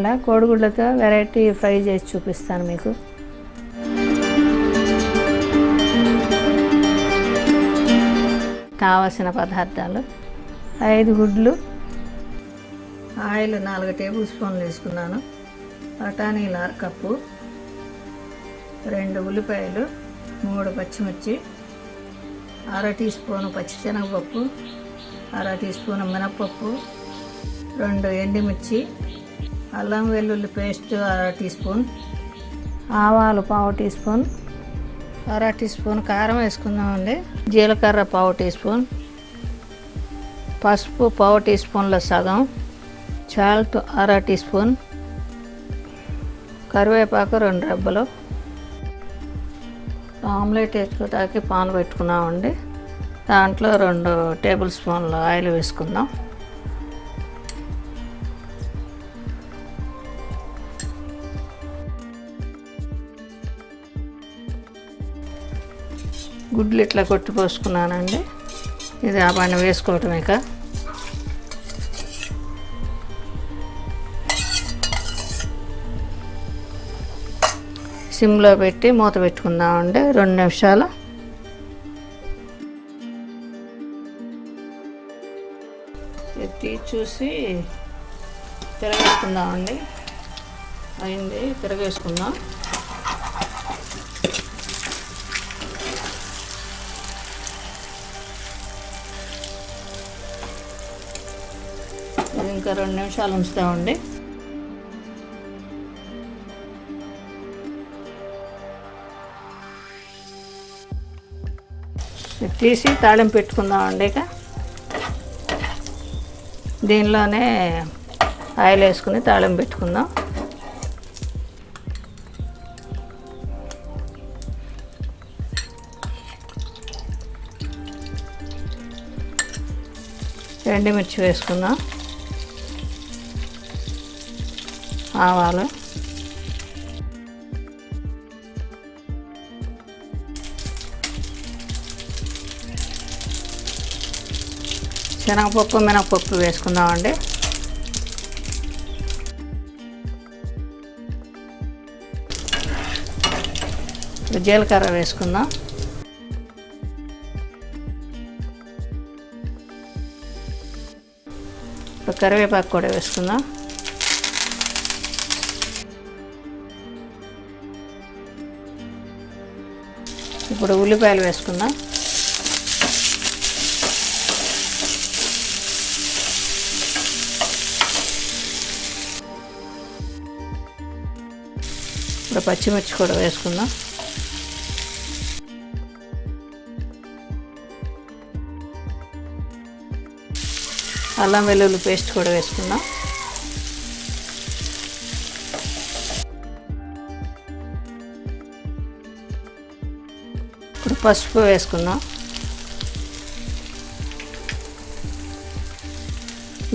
ఇవాళ కోడిగుడ్లతో variety fry చేసి చూపిస్తాను మీకు. కావలసిన పదార్థాలు: 5 గుడ్లు, ఆయిల్ 4 టేబుల్ స్పూన్లు వేసుకున్నాను, బఠానీలు 1/2 కప్పు, 2 ఉల్లిపాయలు, 3 పచ్చిమిర్చి, 1/2 టీ స్పూను పచ్చిశనగపప్పు, 1/2 టీ స్పూను మినప్పప్పు, 2 ఎండుమిర్చి, అల్లం వెల్లుల్లి పేస్ట్ 1/2 టీ స్పూన్, ఆవాలు 1/2 టీ స్పూన్, 1/2 టీ స్పూన్ కారం వేసుకుందామండి, జీలకర్ర 1/2 టీ స్పూన్, పసుపు 1/2 టీ స్పూన్ల సగం, సాల్ట్ 1/2 టీ స్పూన్, కరివేపాకు 2 రెబ్బలు. ఆమ్లెట్ వేసుకోవడానికి పాన్ పెట్టుకున్నామండి, దాంట్లో 2 టేబుల్ స్పూన్ల ఆయిల్ వేసుకుందాం. గుడ్లు ఇట్లా కొట్టి పోసుకున్నానండి, ఇది ఆ పైన వేసుకోవటం. ఇక సిమ్లో పెట్టి మూత పెట్టుకుందామండి 2 నిమిషాలు. ఎత్తి చూసి తిరగేసుకుందామండి. అయింది, తిరగేసుకుందాం. ఇది ఇంకా 2 నిమిషాలు ఉంచుతామండి. తీసి తాళింపు పెట్టుకుందామండి. ఇక దీనిలోనే ఆయిల్ వేసుకుని తాళింపు పెట్టుకుందాం. ఎండుమిర్చి వేసుకుందాం, ఆవాలు, శనగపప్పు, మినపప్పు వేసుకుందామండి. జీలకర్ర వేసుకుందాం. ఇప్పుడు కరివేపాకు కూడా వేసుకుందాం. ఇప్పుడు ఉల్లిపాయలు వేసుకుందాం. ఇప్పుడు పచ్చిమిర్చి కూడా వేసుకుందాం. అల్లం వెల్లుల్లి పేస్ట్ కూడా వేసుకుందాం. ఇప్పుడు పసుపు వేసుకుందాం.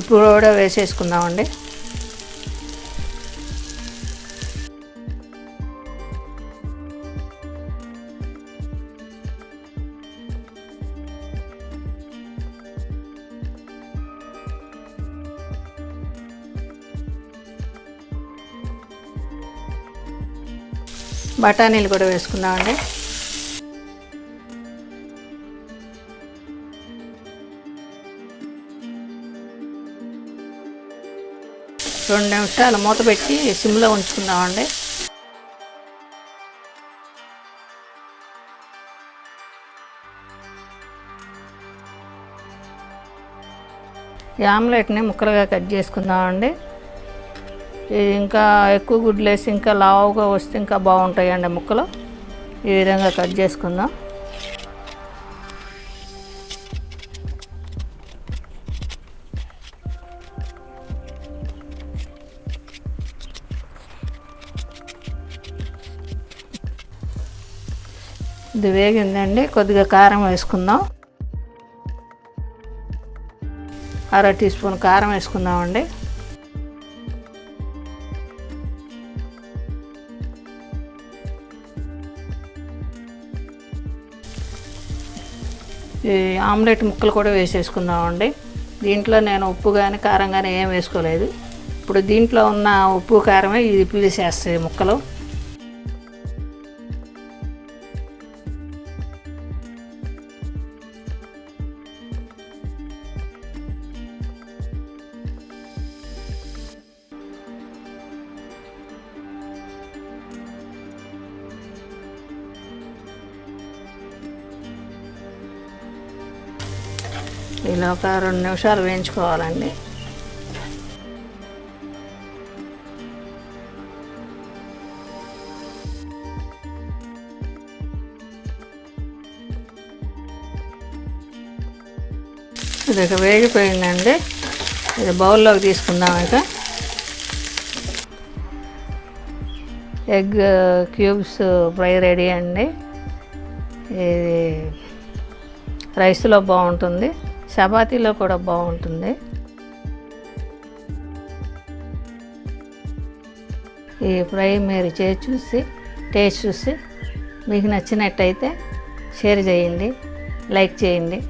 ఇప్పుడు కూడా వేసేసుకుందామండి. బఠానీలు కూడా వేసుకుందామండి. రెండు నిమిషాలు మూత పెట్టి సిమ్లో ఉంచుకుందామండి. ఈ ఆమ్లెట్ని ముక్కలుగా కట్ చేసుకుందామండి. ఇది ఇంకా ఎక్కువ గుడ్లు వేసి ఇంకా లావుగా వస్తే ఇంకా బాగుంటాయండి ముక్కలు. ఈ విధంగా కట్ చేసుకుందాం. ఇది వేగిందండి, కొద్దిగా కారం వేసుకుందాం. 1/2 టీ స్పూన్ కారం వేసుకుందామండి. ఈ ఆమ్లెట్ ముక్కలు కూడా వేసేసుకుందామండి. దీంట్లో నేను ఉప్పు కానీ కారం కానీ ఏం వేసుకోలేదు. ఇప్పుడు దీంట్లో ఉన్న ఉప్పు కారమే ఇది పీసేస్తాయి ముక్కలు. ఇలా ఒక 2 నిమిషాలు వేయించుకోవాలండి. ఇది ఇక వేగిపోయిందండి. ఇది బౌల్లోకి తీసుకుందాం. ఇక ఎగ్ క్యూబ్స్ ఫ్రై రెడీ అండి. ఇది రైస్లో బాగుంటుంది, చపాతీలో కూడా బాగుంటుంది. ఈ ఫ్రై మీరు చేసి చూసి టేస్ట్ చూసి మీకు నచ్చినట్టయితే షేర్ చేయండి, లైక్ చేయండి.